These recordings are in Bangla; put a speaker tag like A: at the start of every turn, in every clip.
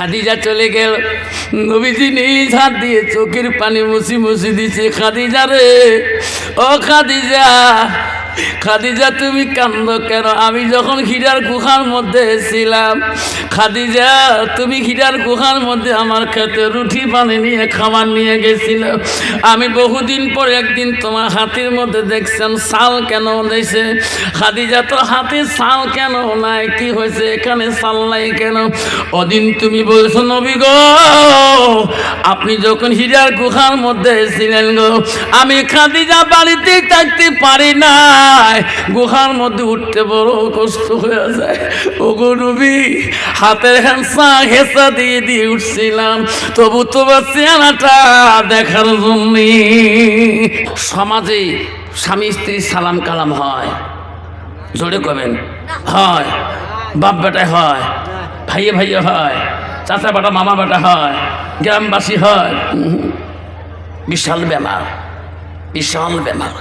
A: খাদিজা চলে গেল। নবীজি নিজ হাত দিয়ে চোখের পানি মুছি মুছি দিছে। খাদিজা রে, ও খাদিজা, খাদিজা তুমি কান্দো কেন? আমি যখন হীরার গুহার মধ্যে ছিলাম, খাদিজা তুমি হীরার গুহার মধ্যে আমার খেতে রুটি পানি নিয়ে খাবার নিয়ে গেছিল। আমি বহুদিন পর একদিন তোমার হাতের মধ্যে দেখছেন শাল কেন দিয়েছে? খাদিজা তো হাতে শাল কেন নাই? কি হয়েছে এখানে শাল নাই কেন? ওদিন তুমি বলছো নবী গো, আপনি যখন হীরার গুহার মধ্যে ছিলেন গো, আমি খাদিজা বাড়িতে থাকতে পারি না, গুহার মধ্যে উঠতে বড় কষ্ট হয়ে যায়। ও গো নবী, হাতের হেঁচা দিয়ে দিয়ে উঠছিলাম, তবু তোমার চেহারাটা দেখার জন্য। সমাজে স্বামী স্ত্রী সালাম কালাম হয়, জোরে কবেন হয়, বাপ বেটায় হয়, ভাইয়ে ভাইয়ে হয়, চাচা বেটা মামা বেটা হয়, গ্রামবাসী হয়। বিশাল বেমার, বিশাল বেমার।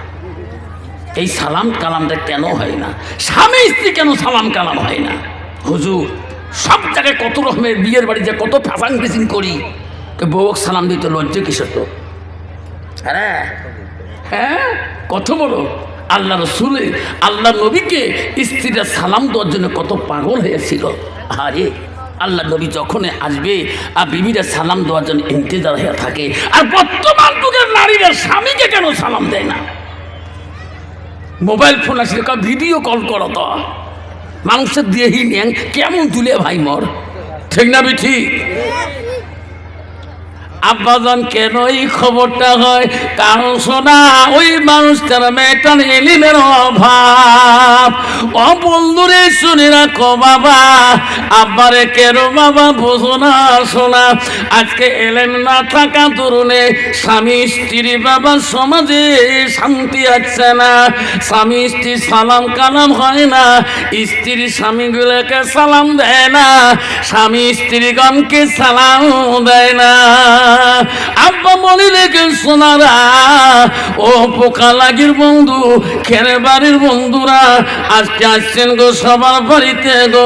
A: এই সালাম কালামটা কেন হয় না? স্বামী স্ত্রী কেন সালাম কালাম হয় না? হুজুর, সব জায়গায় কত রকমের বিয়ের বাড়িতে কত ফ্যাশন ফিসিং করি, বউক সালাম দিতে লজ্জা কিসের তো? হ্যাঁ হ্যাঁ, কত বড় আল্লাহ রসুলে আল্লাহ নবীকে স্ত্রীরা সালাম দেওয়ার জন্য কত পাগল হয়েছিল। আরে আল্লাহ নবী যখন আসবে আর বিবিরা সালাম দেওয়ার জন্য ইন্তজার হয়ে থাকে, আর বর্তমান যুগের নারীরা স্বামীকে কেন সালাম দেয় না? মোবাইল ফোন আসলে ভিডিও কল করো তো, মানুষের দিয়ে নেন কেমন তুলে ভাই মর, ঠিক না বিঠি? আব্বাজান কেন এই খবরটা হয়? কারণ শোনা, ওই মানুষটার মেয়েটার এলিমের অভাব। ও বন্ধুরে শুনে রাখো বাবা, আব্বারে কেন বাবা বোঝো না? শোনা, আজকে এলেম না থাকা তরুণে স্বামী স্ত্রী বাবা সমাজে শান্তি আছে না। স্বামী স্ত্রী সালাম কালাম হয় না, স্ত্রী স্বামীগুলোকে সালাম দেয় না, স্বামী স্ত্রীগণকে সালাম দেয় না। আব্বা মনে রেখে শোনারা, ও পোকা লাগির বন্ধু, খেরে বাড়ির বন্ধুরা, আজকে আসছেন গো সবার বাড়িতে গো।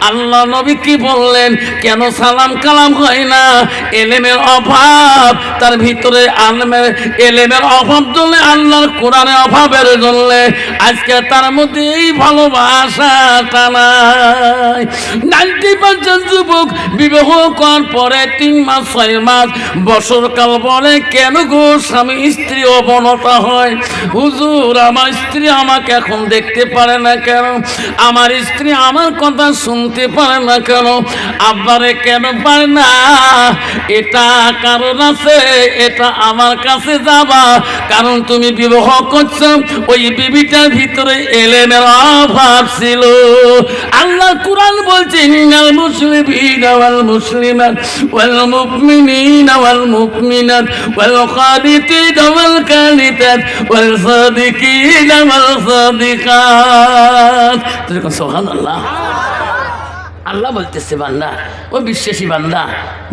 A: আল্লাহ নবী কি বললেন? কেন সালাম কালাম হয় না? এলেমের অভাব, তার ভিতরে এলেমের অভাব জন্য, আল্লাহর কোরআনের অভাবের জন্য আজকে তার মধ্যে এই ভালোবাসাটা নাই। 90% যুবক বিবাহ করার পরে 3 মাস 6 মাস বছরকাল বলে কেন গো স্বামী স্ত্রী অবনতা হয়? হুজুর, আমার স্ত্রী আমাকে এখন দেখতে পারে না কেন? আমার স্ত্রী আমার কথা শুনতে পারে না কেন? আব্বারে কেন পারে না? এটা কারণ আছে, এটা আমার কাছে যাবা, কারণ তুমি বিবাহ করছো, ওই বিবিটার ভিতরে এলেমের অভাব ছিল। আল্লাহ কুরআন বলছে, ইন্নাল মুসলিমিনা ওয়াল মুসলিমাত ওয়াল মুমিনিনা ওয়াল মুমিনাত ওয়াল কানিতিনা ওয়াল কানিতাত ওয়াল সাদিকিনা ওয়াল সাদিকাত। সুবহানাল্লাহ। আল্লাহ বলতেছে, বান্দা, ও বিশ্বাসী বান্দা,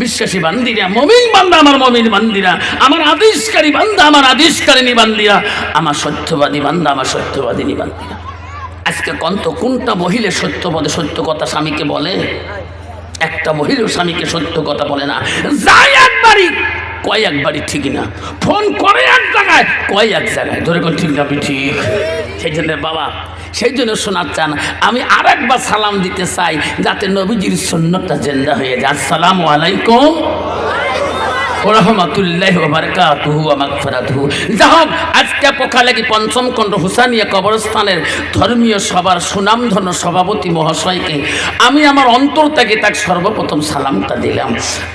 A: বিশ্বাসী বান্দিরা, মুমিন বান্দা, আমার মুমিন বান্দিরা, আমার আদেশকারী বান্দা, আমার আদেশকারিনী বান্দিরা, আমার সত্যবাদী বান্দা, আমার সত্যবাদিনী বান্দিরা। আজকে কোনটা মহিলা সত্যপদে সত্য কথা স্বামীকে বলে? একটা মহিলা স্বামীকে সত্য কথা বলে না। যাই একবারই কয় একবারই, ঠিক না? ফোন করে এক জায়গায়, কয় এক জায়গায়, ধরে কোন ঠিক না? ঠিক। সেই জন্য বাবা, সেই জন্য শোনার চান, আমি আর একবার সালাম দিতে চাই, যাতে নবীজির সুন্নতটা জিন্দা হয়ে যায়। আসসালামু আলাইকুম ওয়া রাহমাতুল্লাহি ওয়া বারাকাতুহু ওয়া মাগফিরাতুহু। যাই হোক, আজকে পোখালেগি পঞ্চম খণ্ড হুসানিয়া কবরস্থানের ধর্মীয় সভার সুনামধন্য সভাপতি মহাশয়কে আমি আমার অন্তর থেকে তাকে সর্বপ্রথম সালামটা দিলাম।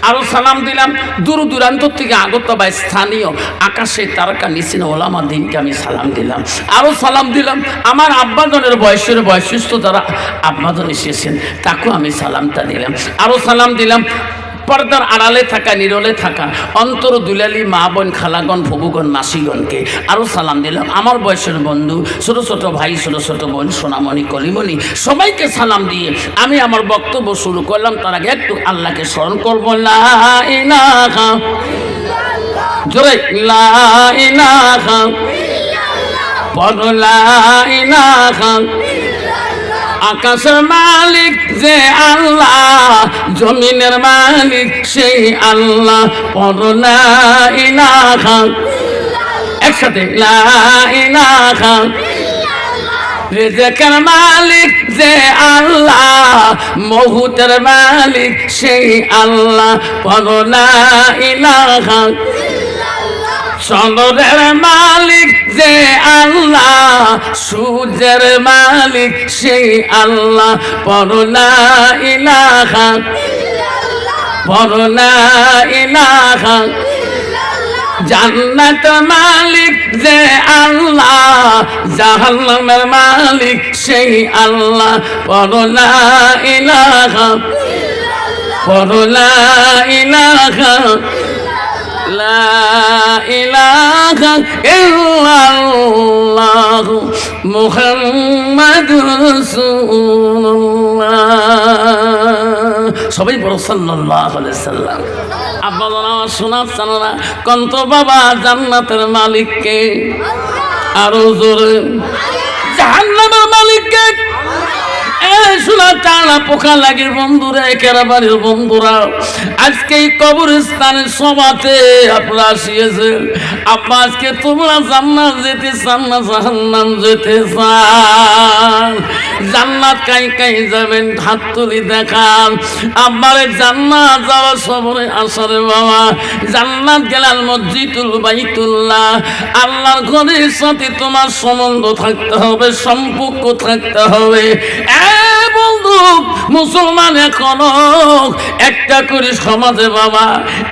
A: আরও সালাম দিলাম দূর দূরান্ত থেকে আগত বা স্থানীয় আকাশে তারকা নিচিন ওলামা দিনকে আমি সালাম দিলাম। আরও সালাম দিলাম আমার আব্বাজনের বয়সের বয়সিষ্ঠ যারা আব্বাজন এসেছেন, তাকেও আমি সালামটা দিলাম। আরও সালাম দিলাম পর্দার আড়ালে থাকা, নিরলে থাকা অন্তর দুলালি মা বোন খালাগণ ভবুগণ মাসিগণকে আরও সালাম দিলাম। আমার বয়সের বন্ধু, ছোটো ছোটো ভাই, ছোটো ছোটো বোন, সোনামণি, কলিমণি, সবাইকে সালাম দিয়ে আমি আমার বক্তব্য শুরু করলাম। তার আগে একটু আল্লাহকে স্মরণ করবো। লা ইলাহা ইল্লাল্লাহ, জোরে লা ইলাহা ইল্লাল্লাহ, বলো লা ইলাহা ইল্লাল্লাহ, আকাশের মালিক যে আল্লাহ, জমিনের মালিক সেই আল্লাহ। পড়ো লা ইলাহা, একসাথে লা ইলাহা। রিজকের মালিক যে আল্লাহ, মহুতের মালিক সেই আল্লাহ। পড়ো লা ইলাহা। চন্দ্রের মালিক যে আল্লাহ, সূর্যের মালিক সেই আল্লাহ। পড়ো লা ইলাহা, পড়ো লা ইলাহা। জান্নাত মালিক যে আল্লাহ, জাহান্নামের মালিক সেই আল্লাহ। পড়ো লা ইলাহা, পড়ো লা ইলাহা, লা ইলাহা ইল্লাল্লাহ মুহাম্মাদুর রাসূলুল্লাহ। সবাই বড় সাল্লাল্লাহু আলাইহি সাল্লাম। আব্বা জান আমার শোনাচ্ছেন না, কন্ত বাবা জান্নাতের মালিককে, আরো জোরে জাহান্নামের মালিককে। শোনা টানা পোকা লাগে বন্ধুরা, একেরা বাড়ির বন্ধুরা, আজকে এই কবরস্থানের সভাতে আপনারা আসিয়েছেন। আব্বা আজকে তোমরা জান্নাত যেতে চান না জাহান্নাম যেতে চান? জান্নাত কাই কাই যাবেন হাত তুলি দেখান। আব্বারে জান্নাত যাওয়ার সবরে আসারে বাবা। জান্নাত গেলাল মসজিদুল বাইতুল্লাহ, আল্লাহর ঘরের সাথে তোমার সম্বন্ধ থাকতে হবে, সম্পর্ক থাকতে হবে। বন্ধু মুসলমান এখনো একটা করে সমাজে বাবা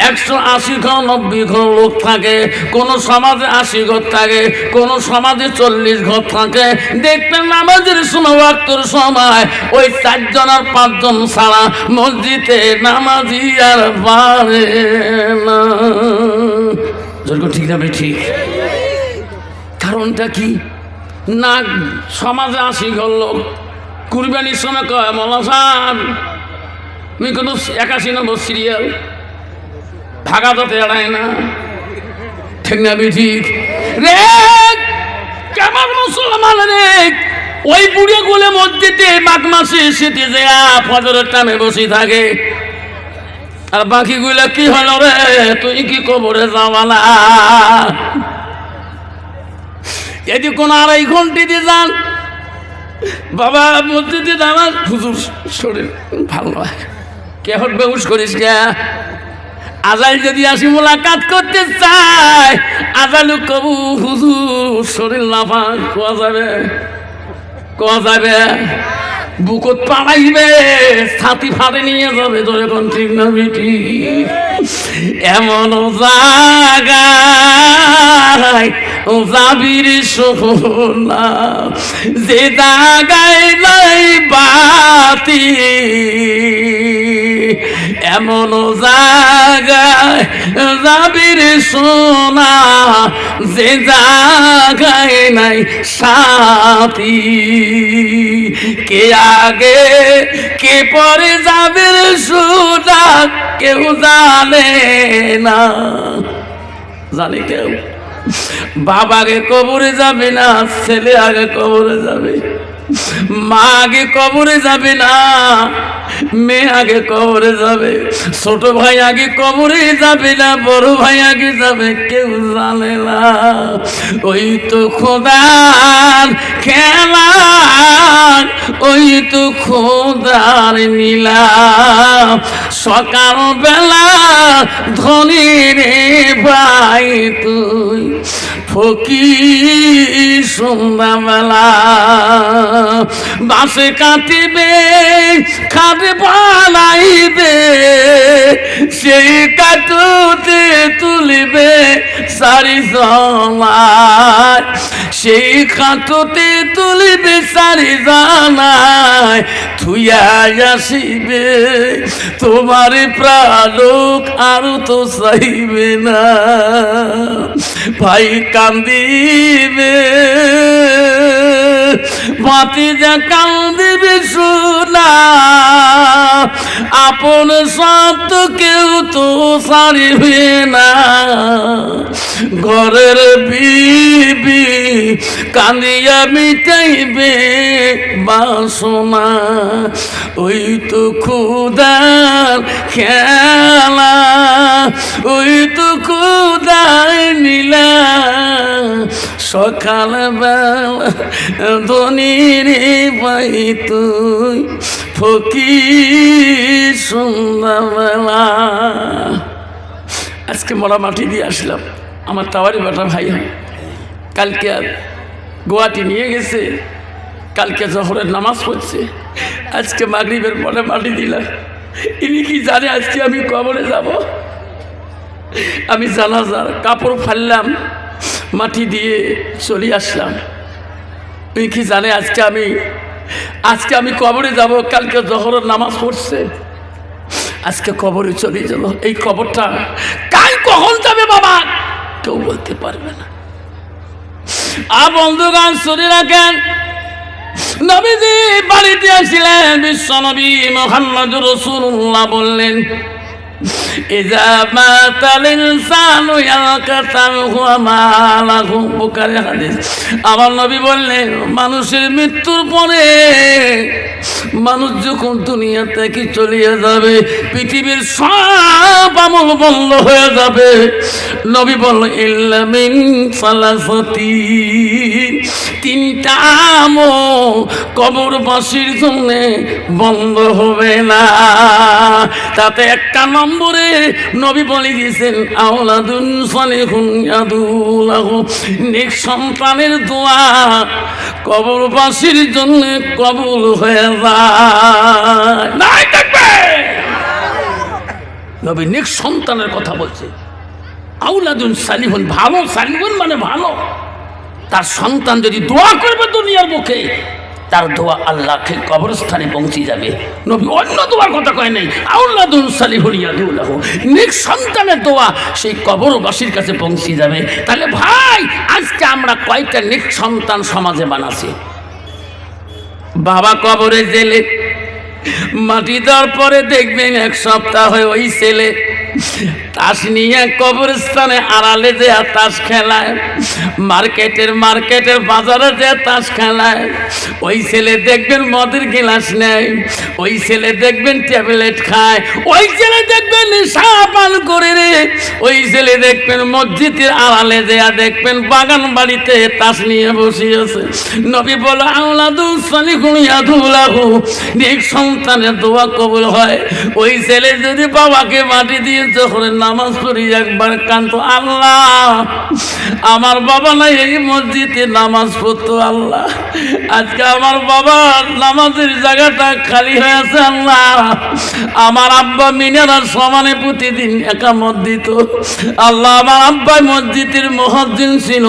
A: 180 ঘর 90 ঘর লোক থাকে, কোন সমাজে 80 ঘর থাকে, কোন সমাজে 40 ঘর থাকে। দেখবেন নামাজের সময় ওয়াক্তের সময় ওই 4 জন আর 5 জন ছাড়া মসজিদে নামাজি আর পারে না। ঠিক না ঠিক? কারণটা কি? না সমাজে 80 ঘর লোক, কুরবানির সময় কয় মোল্লা সাহেব তুমি কোনো 81 নম্বর সিরিয়াল ভাগা তো এড়ায় না। ঠিক না ঠিক? রে কেমন মুসলমান রে, ওই বুড়ে গুলে মসজিদে মাঘ মাসে সেটি যে ফজরের টাইমে বসে থাকে, আর বাকিগুলো কি হলো রে, তুই কি কবরে যাওয়া না? যদি কোন 2.5 ঘন্টা দিয়ে যান বাবা মসজিদে নামাজ, হুজুর শরীর ভালো নয়, কে হট বেউস করিস কে? আজাল যদি আসি মোলাকাত করতে চায়, আজালু কবু হুজুর শরীর না পাক কোয়া যাবে, কোয়া যাবে, বুকত পাড়াইবে, ছাতি ফাটে নিয়ে যাবে। ধরে কোন ঠিক না বেটি? এমন জায়গায় যাবির সোনা, যে জায়গায় নাই বাতি, এমন জায়গায় যাবির সোনা, যে জায়গায় নাই সাথী। কে আগে কে পরে যাবে সোনা কেউ জানে না। জানে কেউ? বাবা আগে কবরে যাবে না, ছেলে আগে কবরে যাবে, মা আগে কবরে যাবে না, মেয়ে আগে কবরে যাবে, ছোট ভাই আগে কবরে যাবে না, বড় ভাই আগে যাবে, কেউ জানে না। ওই তো খোদার খেলা, ওই তো খোদার নীলা। সকাল বেলা ধনী রে ভাই তুই ফকির, সন্ধ্যাবেলা বাসে কাটিবে খাটে বানাইবে, সেই কাটুতে তুলিবে সারি জমায়, সেই কাটুতে তুলিবে সারি জানায়, থুইয়া আসিবে তোমার প্রাণক আর তো চাইবে না। ভাই কান্দিবে, ভাতিজা কান্দিবে সোনা, আপন সব তো কেউ তো ছাড়িবে না, ঘরের বিবি কাঁদিয়া মিটাইবে বাসনা, ওই তো ক্ষুধার খেলা, ওই তো ক্ষুধায় নীলা, সকালবেলা ধনির পাই তুই ফকির সন্ধ্যাবেলা। আজকে মরা মাটি দিয়ে আসলাম, আমার তাওয়ারি বাটা ভাই হয়, কালকে গুয়াহাটি নিয়ে গেছে, কালকে জহরের নামাজ পড়ছে, আজকে মাগরিবের পরে মাটি দিলাম। ইনি কি জানে আজকে আমি কবরে যাব? আমি জানাজার কাপড় ফাললাম, মাটি দিয়ে চলে আসলাম। উনি কি জানে আজকে আমি কবরে যাব? কালকে জহরের নামাজ পড়ছে, আজকে কবরে চলে গেল। এই কবরটা কাল কখন যাবে বাবা কেউ বলতে পারবে না। আর বন্ধুগান শুনে রাখেন, নবীজি বাড়িতে আসছিলেন, বিশ্ব নবী মুহাম্মদুর রাসূলুল্লাহ বললেন, ইযা মাতাল ইনসানু ইয়ালকাতাহু মা লাহু, বুখারী হাদিস। আমার নবী বললেন, মানুষের মৃত্যুর পরে মানুষ যখন দুনিয়া থেকে চলে যাবে, পৃথিবীর সব আমল বন্ধ হয়ে যাবে। নবী বলল, ইল্লা মিন সালাসাতি, তিনটা আমল কবরবাসীর জন্য বন্ধ হবে না। তাতে একটা নম্বরে নবী বলে দিয়েছেন, আওলাদুন সালিহুন ইয়াদুলাহু, নেক সন্তানের দোয়া কবরবাসীর জন্য কবুল হয়ে যায়। নাই থাকবে নবী নেক সন্তানের কথা বলছে। আওলাদুন সালিহুন, ভালো, সালিহুন মানে ভালো। তার সন্তান যদি দোয়া করবে দুনিয়ার মুখে, তার দোয়া আল্লাহকে কবরস্থানে পৌঁছে যাবে। নবী অন্য দোয়ার কথা কয় নাই, আওলাদুন সালিহুন ইয়াদুলাহু, নেক সন্তানের দোয়া সেই কবরবাসীর কাছে পৌঁছে যাবে। তাহলে ভাই, আজকে আমরা কয়টা নেক সন্তান সমাজে বানাচ্ছি? বাবা কবরে জেলে, মাটি দেওয়ার পরে দেখবেন এক সপ্তাহ হয়ে ওই ছেলে তাস নিয়ে কবরস্থানে আড়ালে যে তাস খেলায়, মার্কেটের বাজারে যে তাস খেলায়। ওই ছেলে দেখবেন মদের গিলাস নেয়, ওই ছেলে দেখবেন ট্যাবলেট খায়, ওই ছেলে দেখবেন নেশা পান করে রে, ওই ছেলে দেখবেন মসজিদের আড়ালে দেয়া দেখবেন বাগান বাড়িতে তাস নিয়ে বসে আছে। নবী বলে, আওলাদুন সালিহুন ইয়াদুলাহু, নেক সন্তানের দোয়া কবুল হয়। ওই ছেলে যদি বাবাকে মাটি দিয়ে যখন নামাজ পড়ি একবার কান্ত, আল্লাহ আমার বাবা নাই এই মসজিদে নামাজ পড়তো, আল্লাহ আজকে আমার বাবার নামাজের জায়গাটা খালি হয়েছে, আল্লাহ আমার আব্বা মিনারার সমানে প্রতিদিন একামত দিত, আল্লাহ আমার আব্বা মসজিদের মুয়াজ্জিন ছিল।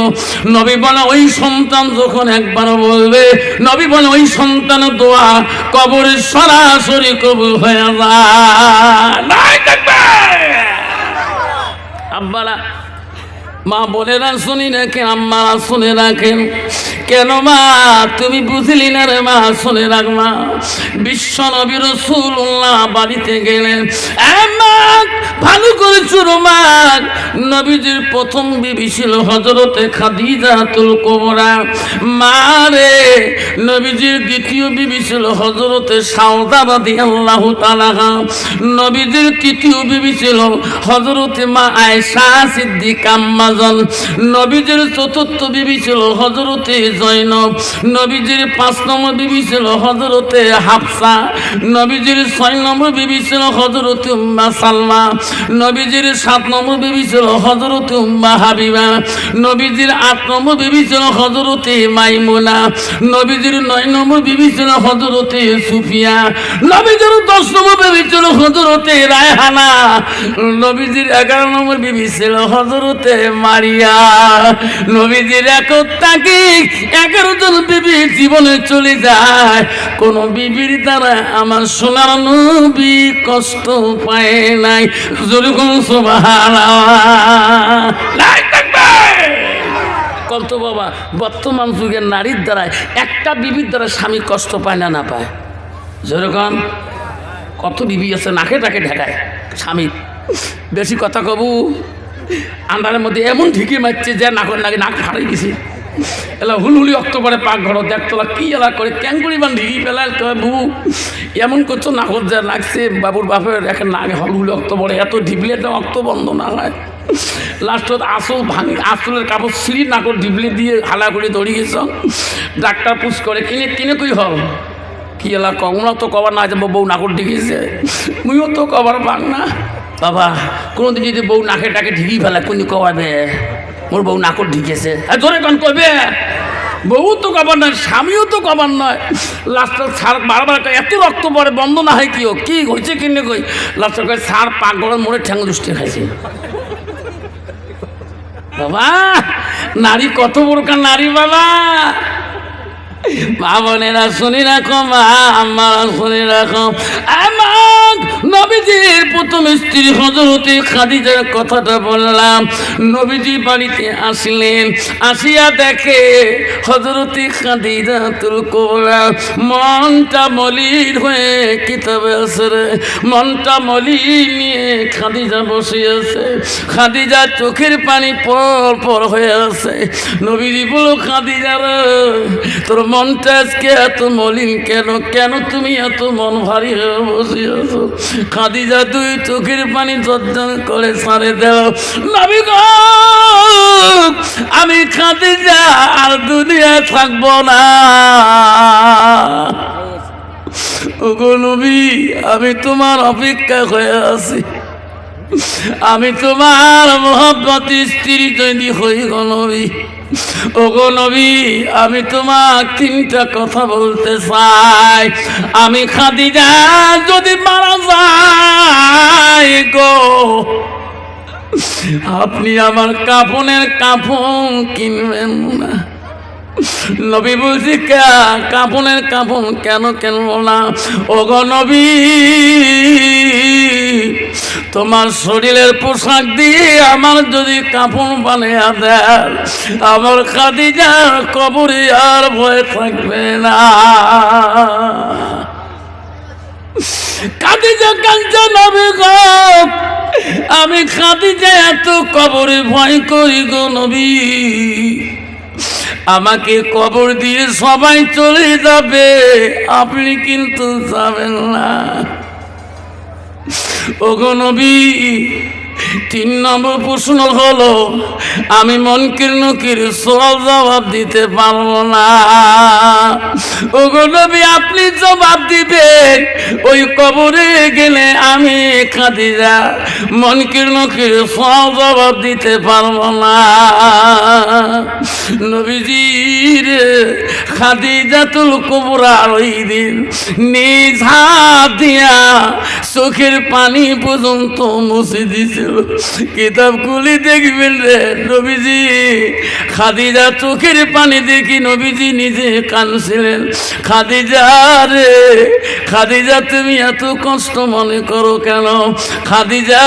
A: নবী বলে, ওই সন্তান যখন একবার বলবে, নবী বলে ওই সন্তানের দোয়া কবরে সরাসরি কবুল হয়ে যায়। আব্বারা, মা বোনেরা শুনি রাখেন, আম্মারা শুনে রাখেন। কেন মা তুমি বুঝলি না রে মা? শুনে রাখ মা, বিশ্ব নবী রাসূলুল্লাহ বাড়িতে গেলেন, ভালো করে চুরো মা। নবীজির প্রথম বিবি ছিল হযরতে খাদিজাতুল কুবরা, মা রে। নবীজির দ্বিতীয় বিবি ছিল হযরতে সাউদা রাদিয়াল্লাহু তাআলা। নবীজির তৃতীয় বিবি ছিল হযরতে মা আয়েশা সিদ্দিকা আম্মাজান। নবীজির চতুর্থ বিবি ছিল হযরতে জয়নব। নবীজির ৫ নম্বর বিবি ছিল হযরতে হাফসা। নবীজির ৬ নম্বর বিবি ছিল হযরতে উম্মে সালমা। নবীজির ৭ নম্বর বিবি ছিল হযরতে উম্মে হাবিবা। নবীজির ৮ নম্বর বিবি ছিল হযরতে মাইমুনা। নবীজির ৯ নম্বর বিবি ছিল হযরতে সুফিয়া। নবীজির ১০ নম্বর বিবি ছিল হযরতে রায়হানা। নবীজির ১১ নম্বর বিবি ছিল হযরতে মারিয়া। নবীজির একতাকে ১১ জন বিবি জীবনে চলে যায়, কোন বিবির দ্বারা আমার সোনার নবী কষ্ট পায় নাই। যখন সুবহানাল্লাহ কত বাবা, বর্তমান যুগের নারীর দ্বারা একটা বিবির দ্বারা স্বামী কষ্ট পায় না, না পায়? যেরকম কত বিবি আছে নাকে টাকে ঢেকায় স্বামী বেশি কথা কবু আন্ধারের মধ্যে এমন ঢিকি মারছে যে নাকের নাকি নাক ফাড়াই গেছে এলা হুলহুলি অক্টোবরে পাক ঘর দেখতলা কি এলা করে ক্যাঙ্গুড়ি বান ঢিকি পেলায় বু এমন করছো নাকর যা লাগছে বাবুর বাপের এখন নাকে হুলহুলি অক্টোবরে এত ঢিপলে তো অক্ত বন্ধ না হয় লাস্টত আসল ভাঙি আসলের কাপড় সিঁড়ি নাকর ঢিপলে দিয়ে হালা করে দৌড়ি গেছ ডাক্তার পুষ করে কিনে কিনে কই হল কি এলা কমরা তো কবার না যাবো বউ নাকর ঢিকেছে মুইও তো কবার পাক না বাবা কোনোদিন যদি বউ নাকে টাকে ঢিকি ফেলে কোন কবাবে মোর বউ নাকর ঢিকেছে ধরে কন কবে বউ তো কবার নয় স্বামীও তো কবার নয় লাস্টার ছাড় বারবার এত রক্ত পরে বন্ধ না হয় কিও কি হয়েছে কিনে কই লাস্টার কয় ছাড় পাক ঘরের মোড়ে ঠ্যাং দুষ্টি খাইছে বাবা নারী কত বড়কার নারী বাবা মা বোনেরা শুনি রাখো মা আমার শুনি রাখো আমার নবীজির প্রথম স্ত্রী হযরতে খাদিজার কথাটা বললাম নবীজি বাড়িতে আসলেন আসিয়া দেখে হযরতে খাদিজাতুল কুবরা মনটা মলিন হয়ে কিতাবে আছে রে মনটা মলিন নিয়ে খাদিজা বসে আছে খাদিজা চোখের পানি পর পর হয়ে আছে নবীজি বলো খাদিজা রে তোর মনটা আজকে এত মলিন কেন কেন তুমি এত মন ভারী হয়ে বসে আছো খাদিজা তুই চোখের পানি জর্জর করে ছাড়ে দাও নবী গো আমি খাদিজা আর দুনিয়া থাকবো না ওগো নবী আমি তোমার অপেক্ষা হয়ে আছি আমি তোমার মহব্বতী স্ত্রী যদি হই গো নবী ওগো নবী আমি তোমার তিনটা কথা বলতে চাই আমি খাদিজা যদি মারা যাই গো আপনি আমার কাফনের কাফন কিনবেন না নবী বলছি কাফনের কাফন কেন কেনবো না ওগো নবী তোমার শরীরের পোশাক দিয়ে আমার যদি কাফন বানিয়ে দেন আমার খাদিজার কবরে আর ভয় থাকবে না খাদিজা কাঁদছে নবী গো আমি খাদিজা এত কবরে ভয় করি গো নবী আমাকে কবর দিয়ে সবাই চলে যাবে আপনি কিন্তু যাবেন না ওগো নবী 3 নম্বর প্রশ্ন হলো আমি মনকির নকির সওয়াল জবাব দিতে পারবো না ওগো নবী আপনি জবাব দিবেন ওই কবরে গেলে আমি খাদিজা মনকির নকির সওয়াল জবাব দিতে পারবো না নবীজির খাদিজাতুল কুবরা ওই দিন নিজ হাত দিয়া চোখের পানি পর্যন্ত মুছে দিছিল কিতাব খুলে দেখবেন রে নবীজি খাদিজা চোখের পানি দেখি নবীজি নিজে কাঁদছিলেন খাদিজা রে খাদিজা তুমি এত কষ্ট মনে করো কেন খাদিজা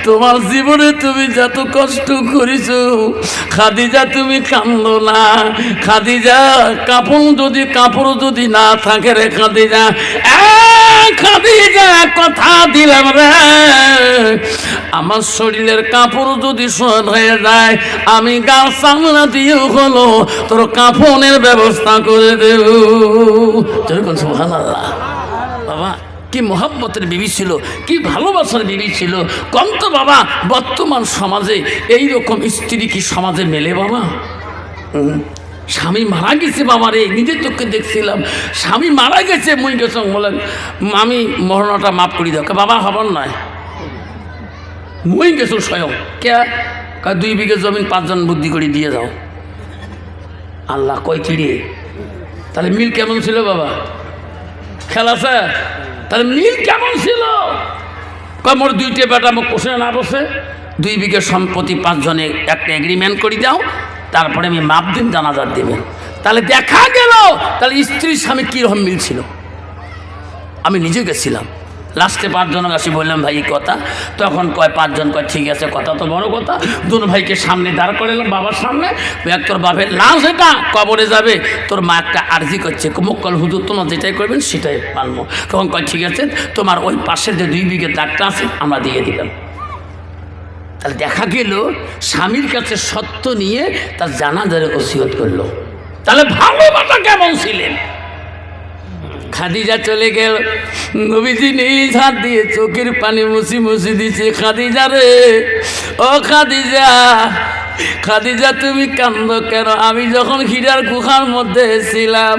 A: তোমার জীবনে তুমি যত কষ্ট করেছো খাদিজা তুমি কান্দো না খাদিজা কাপড় যদি না থাকে রে খাদিজা খাদিজা কথা দিলাম রে আমার শরীরের কাপড় যদি সদ হয়ে যায় আমি গা সামলা দিয়ে হলো তোর কাফনের ব্যবস্থা করে দেব সুবহানাল্লাহ বাবা কি মোহাব্বতের বিবি ছিল কি ভালোবাসার বিবি ছিল কম তো বাবা বর্তমান সমাজে এইরকম স্ত্রী কি সমাজে মেলে বাবা স্বামী মারা গেছে বাবা রে নিজের চোখে দেখছিলাম স্বামী মারা গেছে মুই গেছ বলেন আমি মরণটা মাফ করি দাও বাবা হবার নয় মুই গেছো স্বয়ং কে 2 বিঘে জমিন 5 জন বুদ্ধি করে দিয়ে যাও আল্লাহ কয় চিড়িয়ে তাহলে মিল কেমন ছিল বাবা খেলা আছে তাহলে মিল কেমন ছিল কয় মোর 2টে বেটা মোক পোষে না বসে 2 বিঘে সম্পত্তি 5 জনে একটা এগ্রিমেন্ট করে দাও তারপরে আমি মাপ দিন জানাজার দেবেন তাহলে দেখা গেল তাহলে স্ত্রী স্বামী কীরকম মিল ছিল আমি নিজে গেছিলাম লাস্টে 5 জন আসি বললাম ভাই কথা, তখন কয় 5 জন কয় ঠিক আছে, কথা তো বড় কথা। দুন ভাইকে সামনে দাঁড় করালাম বাবার সামনে, তোর বাপের লাশ এটা কবরে যাবে, তোর মা একটা আর্জি করছে মুক্কল হুজুর তোমার যেটাই করবেন সেটাই মানবো। তখন কয় ঠিক আছে, তোমার ওই পাশের যে 2 বিঘে দাগটা আছে আমরা দিয়ে দিলাম। তাহলে দেখা গেল স্বামীর কাছে সত্য নিয়ে তার জানাজারে ওসিয়ত করলো। তাহলে ভালোবাসা কেমন ছিলেন। খাদিজা চলে গেল, নবীজি নিজ হাত দিয়ে চোখের পানি মুছি মুছি দিছে, খাদিজা রে ও খাদিজা, খাদিজা তুমি কান্দ কেন? আমি যখন হীরার গুহার মধ্যে ছিলাম,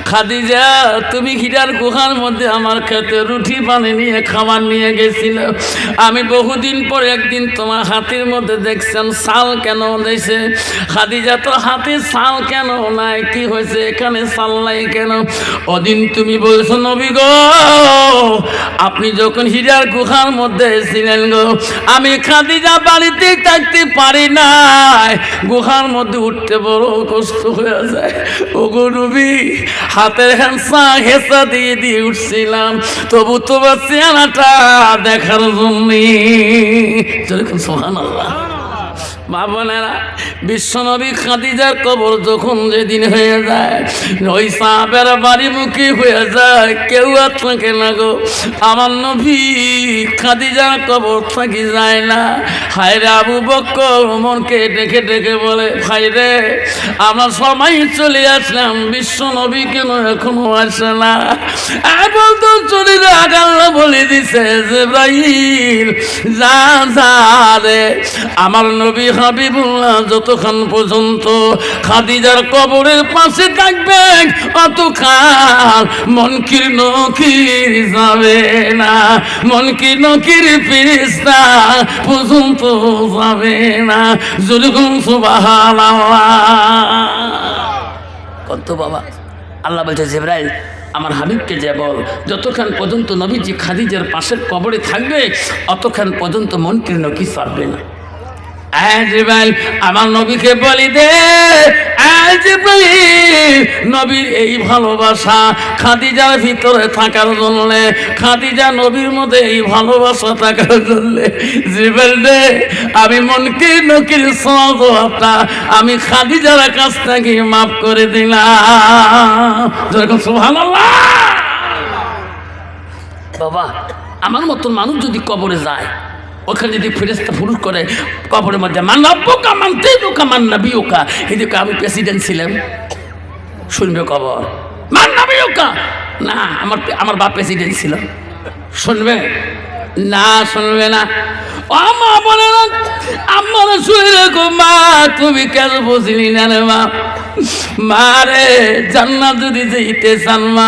A: খাদিজা তুমি হীরার গুহার মধ্যে আমার খেতে রুটি পানি নিয়ে খাবার নিয়ে গেছিলাম। আমি বহুদিন পর একদিন তোমার হাতের মধ্যে দেখছেন শাল কেন দিয়েছে? খাদিজা তো হাতে শাল কেন নাই? কি হয়েছে এখানে শাল নাই কেন? ওদিন তুমি বলছো নবী গো, আপনি যখন হীরার গুহার মধ্যে ছিলেন গো, আমি খাদিজা বাড়িতে থাকতে পারি না, গুহার মধ্যে উঠতে বড় কষ্ট হয়ে যায়। ওগো নবী, হাতের হ্যান্সা হেসা দিয়ে দিয়ে উঠছিলাম, তবু তোমার চেহারাটা দেখার জন্য। সুবহানাল্লাহ। মা বোনেরা, বিশ্বনবী খাদিজার কবর যখন যেদিন হয়ে যায়, ওই সাহাবের বাড়ি মুখী হয়ে যায়, কেউ আর থাকে না গো। আমার নবী খাদিজার কবর থাকি যায় না। হায় রে আবু বকর ওমরকে ডেকে ডেকে বলে, ভাই রে আমরা সবাই চলে আসলাম, বিশ্বনবী কেন এখনো আসে না? বলতো চলে যা, আল্লাহ বলে দিছে জিবরাইল যা যা রে, আমার নবী হাবিবুল্লাহ যতক্ষণ পর্যন্ত খাদিজার কবরের পাশে থাকবে অতক্ষণ মুনকির নকির যাবে না, মুনকির নকির ফেরেশতা পর্যন্ত যাবে না। যুরগুন সুবহানাল্লাহ। কত বাবা, আল্লাহ বলছে জিবরাইল আমার হাবিবকে যে বল, যতক্ষণ পর্যন্ত নবীজি খাদিজার পাশের কবরে থাকবে অতক্ষণ পর্যন্ত মুনকির নকির ছাড়বে না। জিবরাইল আমার নবীকে বলি দে, নবীর এই ভালোবাসা খাদিজার ভিতরে থাকার জন্য, খাদিজা নবীর মধ্যে এই ভালোবাসা থাকার জন্য, জিবরাইল দে আমি মুনকির নকির সওয়াবটা আমি খাদিজার কাছ থেকে মাফ করে দিলাম। সুবহানাল্লাহ। বাবা, আমার মতন মানুষ যদি কবরে যায়, ওখানে যদি ফেরেশতা ফুরুস করে কবরের মধ্যে মান রব্বুকা মান দীনুকা মান নাবিয়ুকা, এদিকে আমি প্রেসিডেন্ট ছিলাম, শুনবে কবর মান নাবিয়ুকা, না আমার বাপ প্রেসিডেন্ট ছিল, শুনবে না? শুনবে না। ও মা বলে না আমার শুনে রেখো, মা তুমি কেন বুঝলি না রে মা? মারে জান্নাত যদি যেতে চান মা,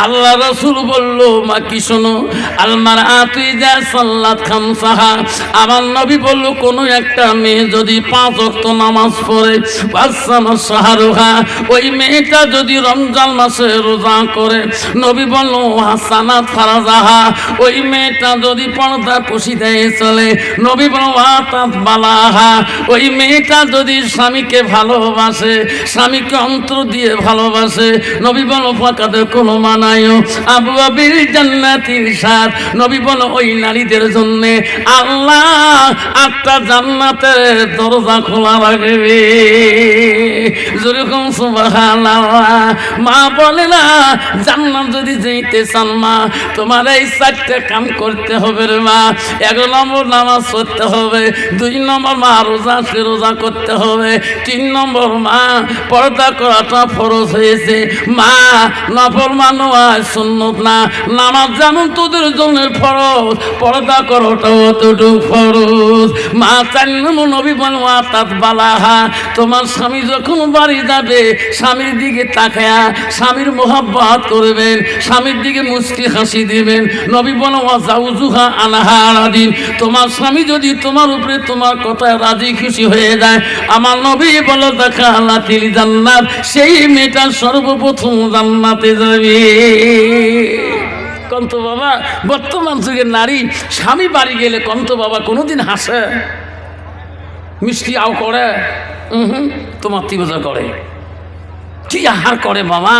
A: আল্লাহ রাসূল বলল মা কি শোনো, আলমার আতুই যা সাল্লাত খামসাহা, আমার নবী বলল কোন একটা মেয়ে যদি 5 ওয়াক্ত নামাজ পড়ে, ওয়াসামা শাহরুহা, ওই মেয়েটা যদি রমজান মাসে রোজা করে, নবী বলল হাসানাত ফারাজাহা, ওই মেয়েটা যদি পর্দা পশিদে চলে, নবী বলল ওয়াতাত বালাহা, ওই মেয়েটা যদি স্বামীকে ভালোবাসে, স্বামীকে অন্তর দিয়ে ভালোবাসে, নবী বলো ফাকাদে কোনো মানায়ও আবু আবির জান্নাতির সাথ, নবী বলো ওই নারীদের জন্য আল্লাহ 8টা জান্নাতের দরজা খোলা রাখবে। যেরকম সুবহানাল্লাহ। মা বলে না জান্নাত যদি যেতে চান মা, তোমার এই 4টে কাম করতে হবে রে মা। 1 নম্বর নামাজ পড়তে হবে, 2 নম্বর মা রোজা করতে হবে, 3 নম্বর মা পর্দা করাটা ফরজ হয়েছে, মা নাফরমান হয় সুন্নত না। নামাজ যেমন তোদের জন্য ফরজ, পর্দা করাটা অতটুকু ফরজ। মা 4 নম্বর নবী বলেন ওয়াতাত বালাহা, তোমার স্বামী যখন বাড়ি যাবে স্বামীর দিকে তাকায়া স্বামীর মোহাব্বত করবেন, স্বামীর দিকে মুস্কি হাসি দিবেন। নবী বলেন ওয়াজাউজুহা আনহা রাদিন, তোমার স্বামী যদি তোমার উপরে তোমার কথায় রাজি খুশি হয়ে যায়, আমার নবী বলো দেখা আল্লাহ তিল জান্নাত, সেই মেয়েটা সর্বপ্রথম জান্নাতে যাবে। কন্ত বাবা, বর্তমান যুগের নারী স্বামী বাড়ি গেলে কন্ত বাবা কোনোদিন হাসে, মিষ্টি আও করে, তোমার তিবজা করে। কি আহার করে বাবা,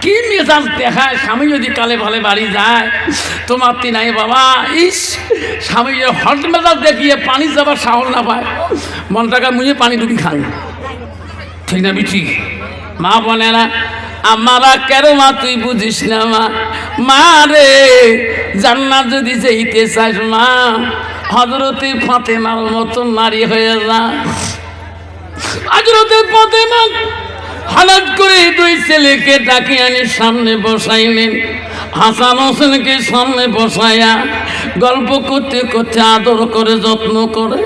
A: কি মেজাজ দেখায়। স্বামী যদি কালে ভালে বাড়ি যায়, তোমার নাই বাবা। ইস, স্বামী হট মেজাজ দেখিয়ে পানি যাবার সাহস না পায়, মনটাকে মুঝে পানি ডুবি খান। ঠিক না বিঠি? মা বলে না আমারা কেন মা তুই বুঝিস না মা, মা রে জান্নাত যদি যেতে চাস মা, হযরতে ফাতেমার মতো নারী হয়ে যা। হযরতে ফাতেমা হঠাৎ করে দুই ছেলেকে ডাকে আনি সামনে বসাইলেন। হাসান হোসেনকে সামনে বসাইয়া গল্প করতে করতে আদর করে যত্ন করে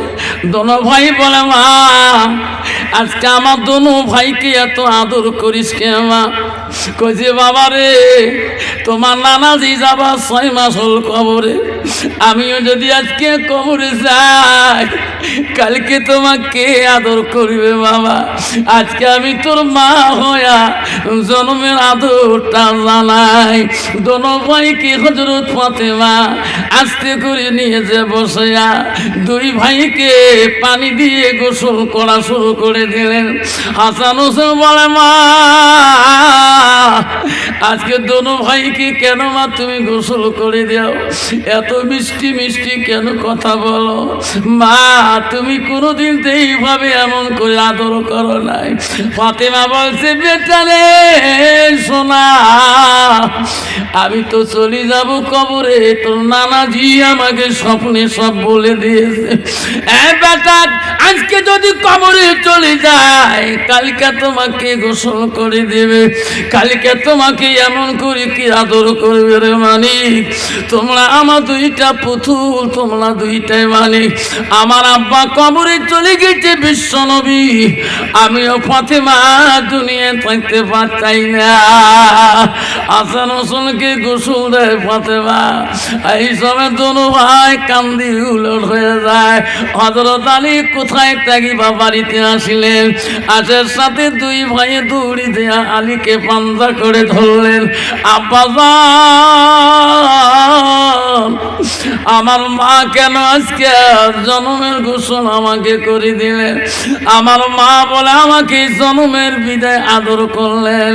A: দোনো ভাই বলে মা আজকে আমার দোনো ভাইকে এত আদর করিস কে মা? কইছে বাবা রে তোমার নানাজি যাবা 6 মাস হল কবরে, আমিও যদি আজকে কবরে যাই কালকে তোমাকে আদর করবে বাবা। আজকে আমি তোর মা হইয়া জন্মের আদরটা জানাই। দোনো ভাইকে হযরত ফাতেমা আস্তে করে নিয়ে যে বসিয়া দুই ভাইকে পানি দিয়ে গোসল করা শুরু করে দিলেন। হাসান হোসেন বলে মা আজকে দোনো ভাইকে কেন মা তুমি গোসল করে দাও? এত মিষ্টি মিষ্টি কেন কথা বলো মা? তুমি কোনোদিন তো এইভাবে এমন করে আদর করো নাই। ফাতেমা বলছে বেটা রে সোনা, আমি তো চলে যাব কবরে, তোর নানাজি আমাকে স্বপ্নে সব বলে দিয়েছে। বেটা আজকে যদি কবরে চলে যায় কালকে তোমাকে গোসল করে দেবে, কালকে তোমাকে এমন করে কি আদর করবে রে মানিক। তোমরা আমার দুইটা পুতুল, তোমরা দুইটাই মানিক। আমার আব্বা কবরে চলে গেছে বিশ্ব নবী, আমিও ফাতেমা দুনিয়া থাকতে পারতাই না। হাসান হোসেনকে গোসল দেয় ফাতেমা। এই সময় দোনো ভাই কান্দি উলট হয়ে যায়। হযরত আলী কোথায় থাকিবা বাড়িতে আসিলেন, আসার সাথে দুই ভাই দৌড়ি দেয়া আলীকে পাঞ্জা করে ধরলেন। আব্বা আমার মা কেন আজকে জন্মের ঘোষণ আমাকে করে দিলেন? আমার মা বলে আমাকে জন্মের বিদায় আদর করলেন।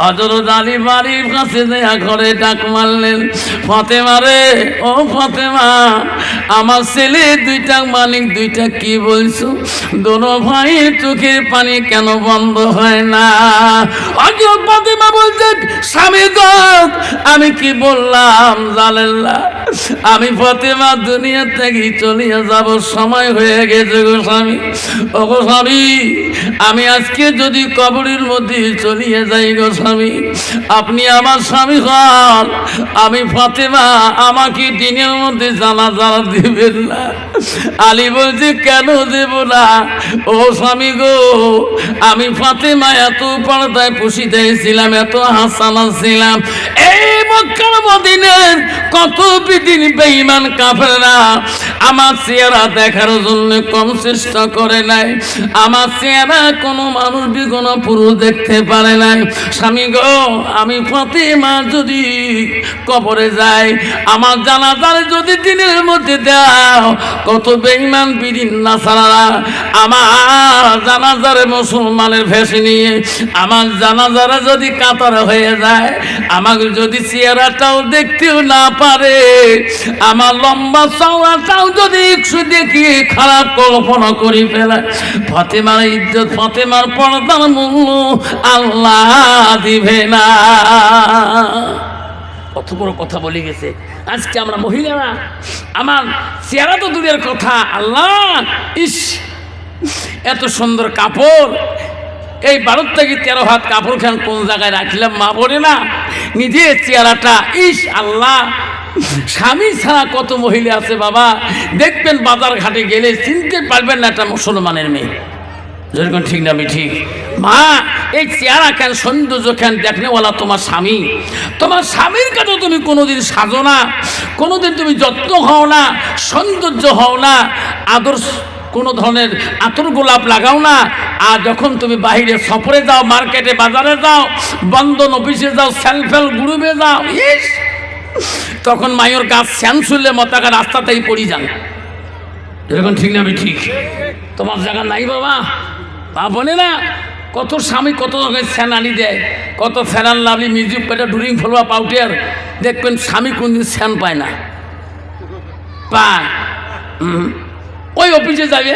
A: হযরত আলী বাড়ির কাছে দেয়া ঘরে ডাক মারলেন, ফাতেমা রে ও ফাতেমা, আমার ছেলে দুইটা মালিক দুইটা কি বলছো? দোনো ভাই চোখের পানি কেন বন্ধ হয় না? হযরত ফাতেমা বলছেন স্বামী গো আমি কি বললাম জানেন না? আমি ফাতেমা দুনিয়া থেকে চলিয়া যাব, সময় হয়ে গেছে গো স্বামী। ও গো স্বামী, আমি আজকে যদি কবরের মধ্যে চলিয়ে যাই গো স্বামী, আপনি আমার স্বামী হন, আমি ফাতেমা আমাকে দিনের মধ্যে জানাজা দিবেন না? আলী বলছে কেন দেব না? ও স্বামী গো, আমি ফাতেমা এত পর্দায় পুষি দিয়েছিলাম, এত হাসানা ছিলাম। এই মক্কার মদিনার কত বিদিন বেঈমান কাফেররা আমার চেহারা দেখার জন্য কম চেষ্টা করে নাই। আমার চেহারা কোনো মানুষ বিগণ পুরুষ দেখতে পারে নাই। স্বামী গো, আমি ফাতেমা যদি কবরে যাই, আমার জানাজার যদি দিনের মধ্যে দাও, কত বেঈমান বিদিন নাসারা আমার জানাজারে মুসলমানের ভেসে নিয়ে আমার জানাজারা যদি কাতার হয়ে যায়, আমাকে যদি চেহারাটাও দেখতেও না পারে, আমার লম্বা চওড়াটাও যদি একটু দেখি খারাপ কল্পনা করে ফেলে, ফাতেমার ইজ্জত, ফাতেমার পর্দার মূল্য আল্লাহ দিবে না। কত বড় কথা বলে গেছে। আজকে আমরা মহিলারা আমার চেহারা তো দূরের কথা, আল্লাহ ইস এত সুন্দর কাপড়, এই 12 থেকে 13 হাত কাপড় খান কোন জায়গায় রাখলাম মা বলে না? নিজের চেহারাটা ইস আল্লাহ। স্বামী ছাড়া কত মহিলা আছে বাবা, দেখবেন বাজার ঘাটে গেলে চিনতে পারবেন না একটা মুসলমানের মেয়ে। যেরকম ঠিক না? আমি ঠিক মা, এই চেহারা কেন, সৌন্দর্য কেন দেখনেওয়ালা তোমার স্বামী। তোমার স্বামীর কাছে তুমি কোনোদিন সাজো না, কোনোদিন তুমি যত্ন হও না, সৌন্দর্য হও না, আদর্শ কোনো ধরনের আতর গোলাপ লাগাও না। আর যখন তুমি বাইরে সফরে যাও, মার্কেটে বাজারে যাও, বন্ধন অফিসে যাও, সেলফেল গ্রুপে যাও, ইস তখন মায়ের গাছ শ্যান শুনলে মতাকা রাস্তাতেই পড়ি যান। এরকম ঠিক না? আমি ঠিক তোমার জায়গা নাই বাবা। তা বলে না কত স্বামী কত স্যানানি দেয়, কত ফেরান লাভলি মিউজিক পেটে ডুরিং ফলবা পাউটের, দেখবেন স্বামী কোনদিন স্যান পায় না, পায় ওই অফিসে যাবে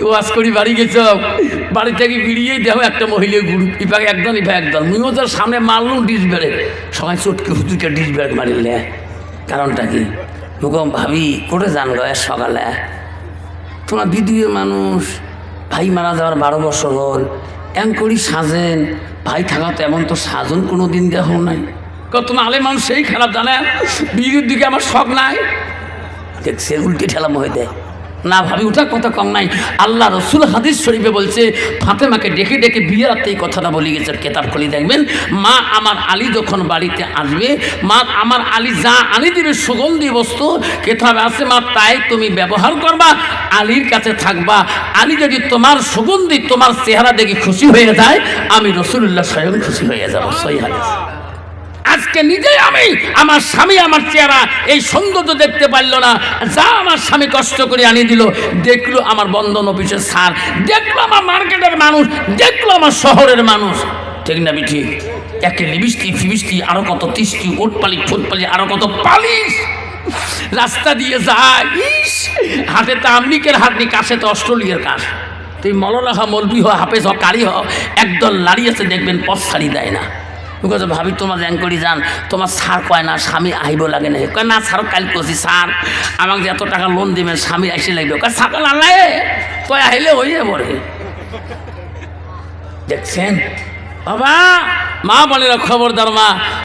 A: ওয়াজ করি বাড়ি গেছ, বাড়ি থেকে বেরিয়েই দেখো একটা মহিলা গ্রুপ, ইপাকে একদম ইপা একদম মুইও তার সামনে মারলুম ডিস বেড়ে, সবাই চটকে হুতুকে ডিস বেড়ে মারিলে। কারণটা কি? মুখম ভাবি করে যান গো সকালে, তোমার বিধুয়ে মানুষ, ভাই মারা যাওয়ার 12 বছর হল, এম করি সাজেন, ভাই থাকা তো এমন তো সাজন কোনো দিন দেখো নাই, কত আলে মানুষ সেই খারাপ জানে, বিয়ের দিকে আমার শখ নাই, দেখছে উল্টে ঠেলাম হয়ে দেয় না ভাবি, ওটার কথা কম নাই। আল্লাহ রসুল হাদিস শরীফে বলছে, ফাতেমাকে ডেকে ডেকে বিয়ের রাতে এই কথাটা বলে গেছে, কেতাব খুলে দেখবেন, মা আমার আলী যখন বাড়িতে আসবে, মা আমার আলী যা আনি দিবে সুগন্ধি বস্তু, কেতাবে আছে মা তাই তুমি ব্যবহার করবা, আলীর কাছে থাকবা, আলী যদি তোমার সুগন্ধি তোমার চেহারা দেখে খুশি হয়ে যায়, আমি রসুল্লাহ স্বয়ং খুশি হয়ে যাবো। সহিহ হাদিস। আজকে নিজেই আমি আমার স্বামী আমার চেহারা এই সৌন্দর্য দেখতে পারলো না, যা আমার স্বামী কষ্ট করে আনি দিল, দেখলো আমার বন্ধন অফিসের স্যার, দেখলো আমার মার্কেটের মানুষ, দেখলো আমার শহরের মানুষ, ঠিক না ঠিক? একে লিপস্টিক ফিবিস্টিক আরো কত তিস্টি ওটপালি ফুটপালি আরো কত পালিশ রাস্তা দিয়ে যায়, ইস হাতে তো আমেরিকার হাত নি, কাছে তো অস্ট্রেলিয়ার কাশ, তুই মৌলানা হ মৌলবি হ হাফেজ হ কারি হ, একদল লাড়ি আছে দেখবেন পথ ছাড়ি দেয় না। ভাবি তোমার জ্যাং করি যান, তোমার সার কয় না স্বামী আহিব লাগে না, কয় না সার কাল করছি স্যার আমাকে যে এত টাকা লোন দিবেন স্বামী আসে লাগবে, কয় সাকা লাগায় তুই আহিলে হইয়ে পড়ে। দেখছেন বাবা, মা বলে খবরদার মা,